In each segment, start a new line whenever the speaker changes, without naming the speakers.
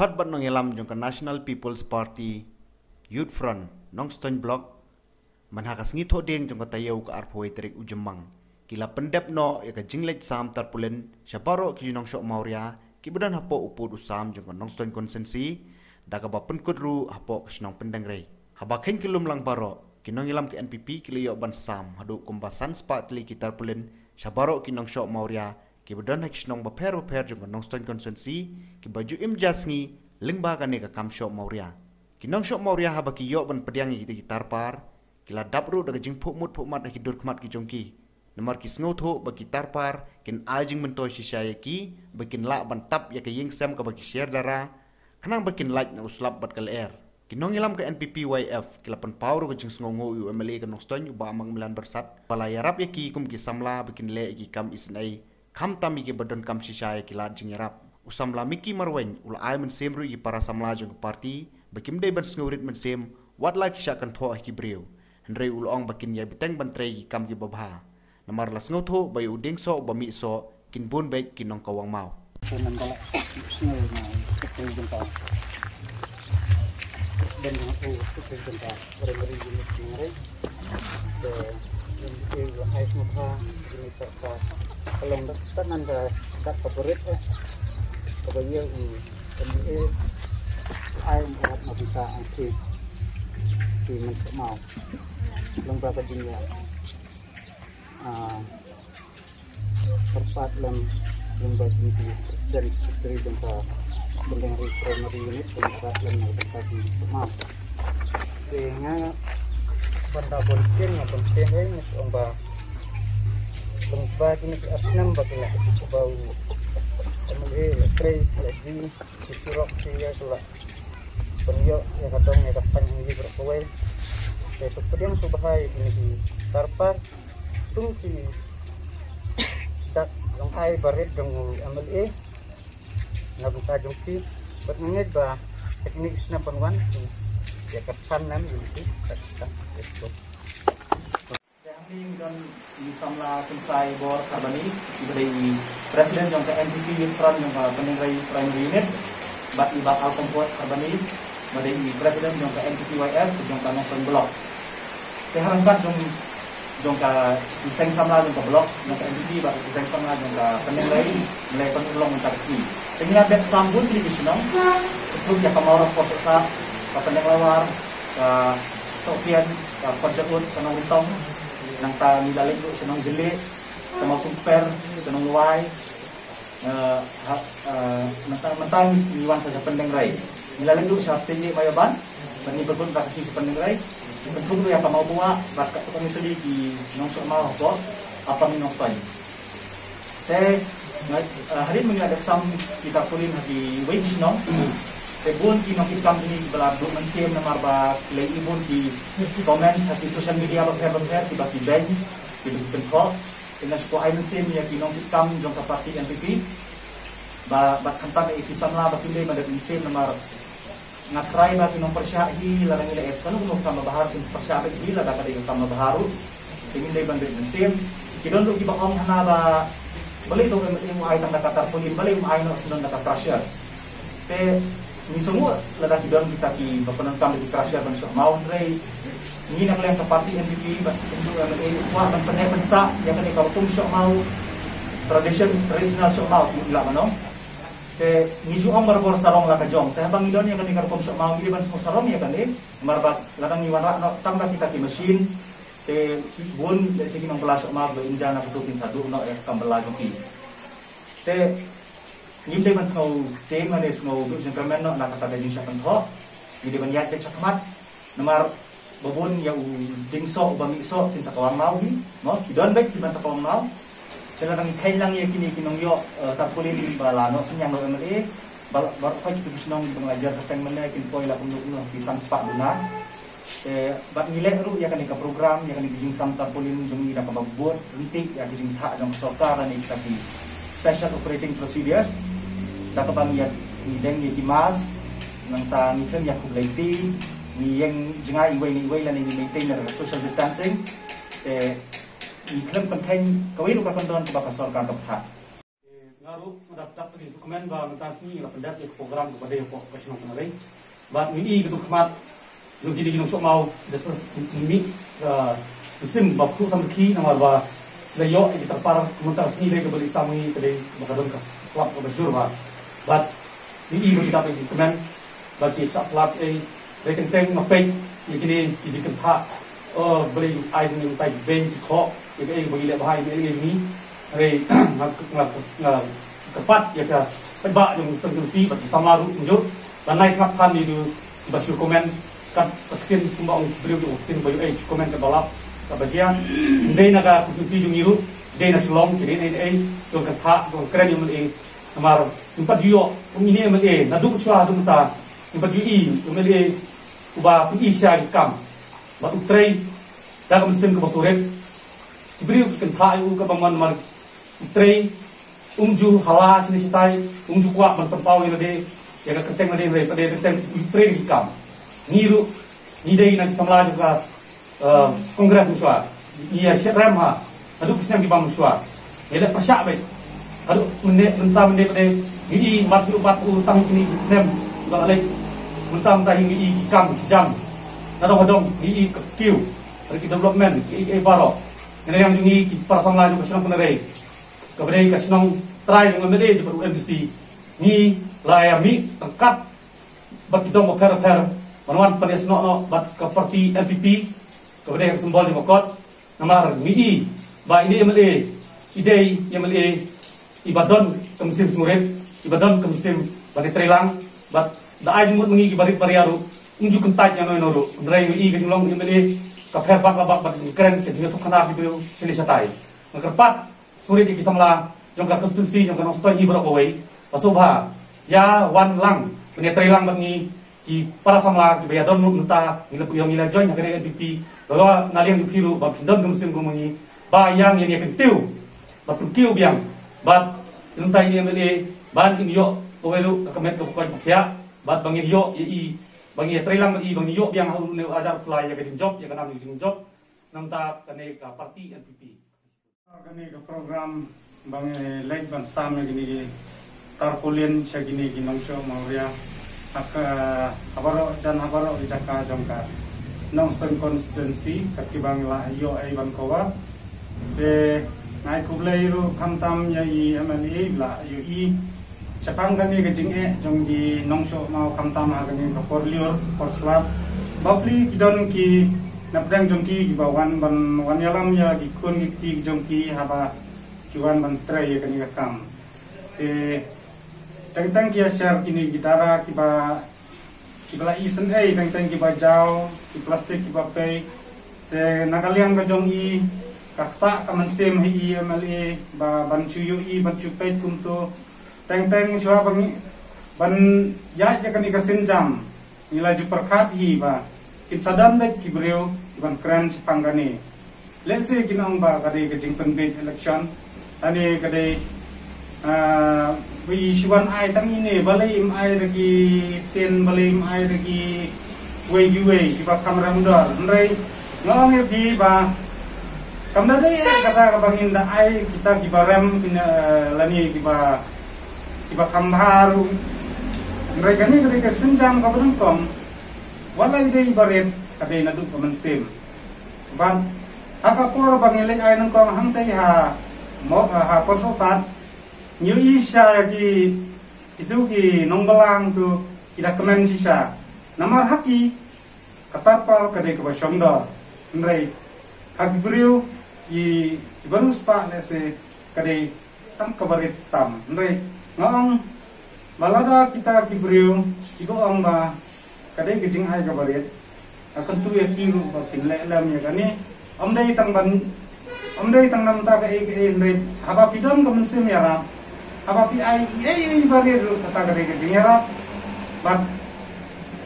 khot bat nong elam jong ka National People's Party Youth Front nong Stone Block man hakas ngi tho deng jong ka tayaw ka arpoi terik ujemang kila pendep no ya ka jinglet sam tarpulen syaparo ki nong syok mauria ki bedan hapo upod usam jong ka nong Stone konsensi daga ba penkudru hapo ka nong pendeng rei haba ken kilum lang baro ki nong elam ke NPP ki liyo ban sam hadu kumbasan spa tli ki tarpulen syaparo ki nong syok mauria ki bedan hak nong baper jong ka nong Stone konsensi ki baju imjasngi lingba ka ne ka kam syok mauria ki nong syok mauria haba ki yo ban pediang ki gitar par kila dapru daga jing phuk mat ki dur khmat ki jongki namar ki sngo tho ba ki tarpar kin ajing mentoi shisaya ki bakin la ban tap ya ke ying sem ka ba ki share dara kanang bakin like na uslap bat kal air ki nong ilam ka NPP YF kila pan power ko jing sngo ngo UMLA ka nong ston ba amang milan bersat pala yarap ya ki kum ki samla bakin le ki kam isnai kam tami ki badon kam shisaya ki la jing yarap usamla miki marwen ula ay men semru ki para samla jong parti bakim dei ban sngorit men sem wat la ki syakan tho ki breu Henry ulong bakin ya biteng bantrei kam ki babha namar las ngotho bay uding so bami so kin bun baik kin nong kawang mau
sunan kala snow na ketul jenta dan aku ketul jenta beri unit ngare de yang ai mukha ini terka kalong tanan da dak favorit kabaya ini ai buat mabisa angki di mentok mau lomba dunia perpat lomba dunia dan istri lomba bendeng primary unit perpat lomba di mau dengan benda politik yang penting ini lomba ini asnam bagilah bau kemudian tray lagi disurok dia sudah penyo ya kadang ya kapan ini berkuai itu kemudian subahai ini di tarpar tungki dak yang ai barit dong MLA ngabuka jongki bermenit ba teknik sna penwan ya kesan nan itu kata itu
Kami dan di samla kensai bor karbani diberi presiden yang ke NPP Youth Front yang ke peningrai primary unit bat ibak alkompot karbani dari presiden yang ke NPP YF yang ke nong blok keharangkan dong ka iseng samla dong ka blok dong ka NPP ba iseng samla dong ka penilai mulai penulong taksi dengan bet sambut di sunang itu ya kamar foto sa ka penilawar ka Sofian ka Pajakut ka nong ritong nang ta nilalik do sunang jeli sama kumper sunang luai mentang niwan sa penilai nilalik do sa sini mayaban bani berkun ka si penilai bentuk yang mau buat rakyat kami tadi di nongkrong mau apa minongkoi. Hari ini ada sam kita kulin di wage nong. Sebelum kita ini beladu mensiam nomor ba lay ibun di komen di social media berher di bagi bank di bentuk dengan sebuah mensiam ya kinong kita jong parti NPP. Ba kantak itu samla bagi day ada mensiam nomor ngatrai ba kinong persyahi larang ila et kanu no kama bahar kin persyahi ila da kadai kama baharu tingin dai bandit mesim kidon lu kibakong hana ba bali to mo ay tang nakatar pulim bali mo ay no sunan naka pressure te ni semua lada kidon kita ki bapanan kam di pressure ban so mau rei ni nak leng parti NPP ba tentu MLA wa ban penai pensa yang kan ka tum so mau traditional so mau ila manong ke niju om berbor sarong la kajong teh bang idon yang kan kom sok mau ban semua sarong ya kan marbat ladang niwan rak tambah kita ki mesin te bun dari segi nang pelas mau injana betukin sadu no ya kambela joki te ni ban semua te manes semua gentleman no nak kata jing syakan ho jadi ban yak cakmat nomor babun yang dingso ba miso tin sakawang mau ni no idon baik di ban sakawang mau Dalam kailang ya kini kinong yo tapulin balano senyang lo MLA baru kau kita bisa nong mengajar tentang mana kin poi lah penduduk no pisang sepak guna bat nilai ru ya kan ke program ya kan dijing sam tapulin jeng ida ka babot rintik ya dijing hak jang sorkar dan kita di special operating procedure da ka bang ya ni deng ya kimas nang ta ni kan ya kubleti ni yang jengai iwai lan ni maintain social distancing iklan penting kawin luka konton ke bakasor kantor tak ngaruh dapat
dokumen ba mentas ni la pendat ke program kepada yang profesional penari. Bat ni betul khmat nu jadi ginung sok mau desas ni sim ba khu sam ki namar ba la yo kita par mentas ni ke beli sami kedai bakadon kas swap ke bajur ba. Bat ni kita pe dokumen ba ki sa slap rekenteng mapei ini dijikan tak beli air ni tai ben di kok ini bagi le bahai ini re kepat ya ka pebak yang setengah si bagi samaru unjuk dan naik makan itu basu komen kat pekin tumbang beliau tu tin bayu komen ke balap ke bagian dei naga kususi jungiru dei naslong kini tu kata tu keren yang meli namar tempat juyo ini meli nadu chua tu ta tempat juyi meli uba isya ikam ba utrai dalam mesin ke basuret beliau kata ayu ke paman mar utrai umju hawa sini sitai umju kuat mentempau ini de yang keteng nade re pada keteng utrai ikam niru nidai nak samla juga kongres muswa ia syarem ha adu kisah di bang muswa ia persyak baik adu mentah pada ini masuk 40 tahun ini kisah juga lagi mentah ini ikam jam kadang-kadang ini kekiu dari development baro ini yang jungi para samla juga senang penerai kepada kasinong try yang memilih di UMC ni layami tengkat bagi dong per manwan panes no bat ke parti LPP kepada yang simbol demokrat namar mi ba ini MLA ide MLA ibadon ke musim sumurit ibadon ke musim bani trelang bat da aj mut mengi barit pariaru unju kentaj yang noru ndrai mi ke jumlong MLA ka per bak bat keren ke jinga tukana video sini satai ngerpat surit di samla jong ka konstitusi jong ka nostoi hi berapa wei pasobha ya wan lang penetrai lang bangi ki para samla ki bayadon nunta ngila yang ngila join ngare NPP bahwa ngaliang di piru ba pindon kemusim gumungi ba yang ini kentiu ba kentiu biang ba nunta ini MLA ban ini yo owelu kamet ko ko ya ba bangin yo i bangi trailang i bangi yo biang halu ne ajar fly ya ke job ya kana ni job nunta kane ka parti NPP
kani ke program bang late ban sam gini tarpolin segini ginong show mauria habaro di Jaka jongka Nongstone constituency kakibang la yo ay bangkowa de ngai kublairu kamtam ya i MLA la yo i chapang gani gajing jonggi nongsho mau kamtam ha gani ka porlior porslap babli kidon ki napdang jongki ki bawan ban wan yalam ya ki kun ki jongki haba kiwan ban tray ya gani kam teng-teng kia share kini gitara kiba isen teng-teng kiba jauh ki plastik kiba pay te nakaliang ka jong i kakta kaman sem hi MLA ba ban chuyo i ban chupay kumto teng-teng shwa ban ya kan ikasin jam nila ju perkat hi ba kin sadam dek kibreo ban kran panggane let's say kinang ba kadai kajing penbit election ani kadai vì siwan ai tăng ini balai im ai lagi ten balai im ai lagi way kita kamera muda ndai ngomong di ba kamera deh kata bangin da ai kita kibarem lani kiba kamharu ndai kani ketika senjam kabareng kom walai dei baret kadai nadu pemensem ban akapor bangilek ai nang kom hantai ha mo ha persosat New Isya ki itu ki nongbalang tu kita kemen sisa namar haki katapal kadai ke basyongda ndrai haki beriu ki baru spa lese kadai tam kabarit tam ndrai ngong balada kita ki beriu ibu ong ba kadai kejing ai kabarit akan tu ya kiru ba pinlem ya kani omdai tang nam ta ke ndrai haba pidam kemensim ya ram apa pi ai barir kata kali ke jingera bat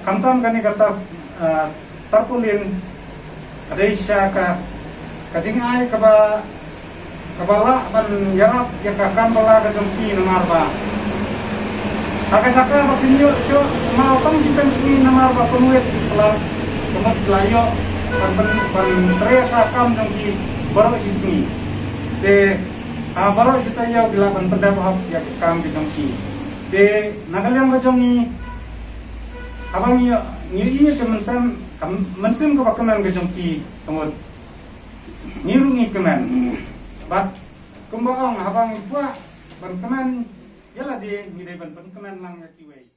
kantam kani kata tarpulin reisha ka kajing ai kabala ban yarap ya ka kambala ka jompi namar ba saka makin yo syo mau tang si pensi namar ba penuet selar kemat layo ban tre ka kam jompi baru sisni de baru kita ya bilang pendapat ya kami jongsi de nagalang ka jong ni abang ni ke mensem ko bakaman ka jong ki tungod nirungi keman bat kumbaong habang ipa ban keman yala de ni de ban keman lang ya kiwe